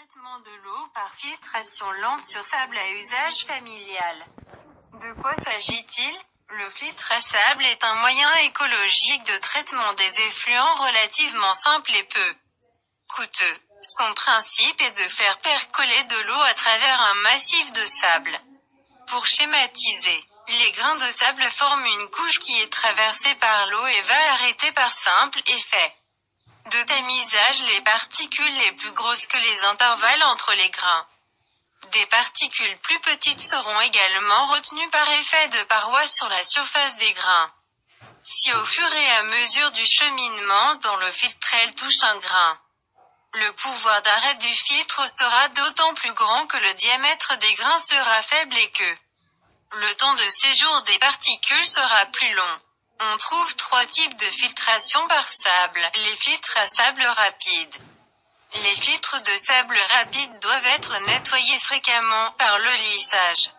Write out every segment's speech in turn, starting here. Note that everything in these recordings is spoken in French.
Traitement de l'eau par filtration lente sur sable à usage familial. De quoi s'agit-il? Le filtre à sable est un moyen écologique de traitement des effluents relativement simple et peu coûteux. Son principe est de faire percoler de l'eau à travers un massif de sable. Pour schématiser, les grains de sable forment une couche qui est traversée par l'eau et va arrêter par simple effet de tamisage les particules les plus grosses que les intervalles entre les grains. Des particules plus petites seront également retenues par effet de paroi sur la surface des grains. Si au fur et à mesure du cheminement dans le filtre elle touche un grain, le pouvoir d'arrêt du filtre sera d'autant plus grand que le diamètre des grains sera faible et que le temps de séjour des particules sera plus long. On trouve trois types de filtration par sable. Les filtres à sable rapide. Les filtres de sable rapide doivent être nettoyés fréquemment par le lissage,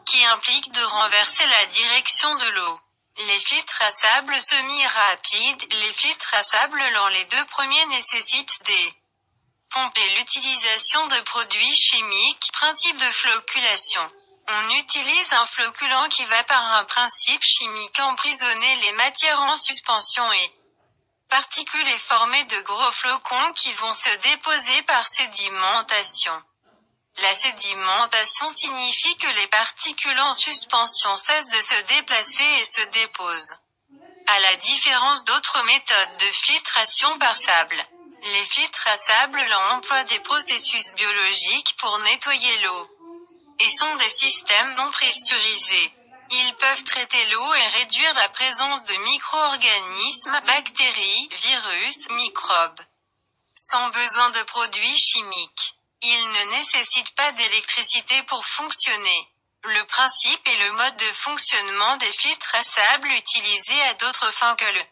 qui implique de renverser la direction de l'eau. Les filtres à sable semi-rapides. Les filtres à sable lents, les deux premiers nécessitent des pompes et l'utilisation de produits chimiques. Principe de flocculation. On utilise un flocculant qui va par un principe chimique emprisonner les matières en suspension et particules et former de gros flocons qui vont se déposer par sédimentation. La sédimentation signifie que les particules en suspension cessent de se déplacer et se déposent. À la différence d'autres méthodes de filtration par sable, les filtres à sable lents emploient des processus biologiques pour nettoyer l'eau et sont des systèmes non pressurisés. Ils peuvent traiter l'eau et réduire la présence de micro-organismes, bactéries, virus, microbes, sans besoin de produits chimiques. Ils ne nécessitent pas d'électricité pour fonctionner. Le principe et le mode de fonctionnement des filtres à sable utilisés à d'autres fins que le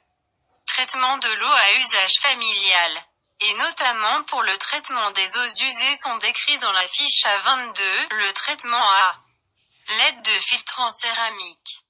traitement de l'eau à usage familial, et notamment pour le traitement des eaux usées sont décrits dans la fiche A22, le traitement à l'aide de filtres en céramique.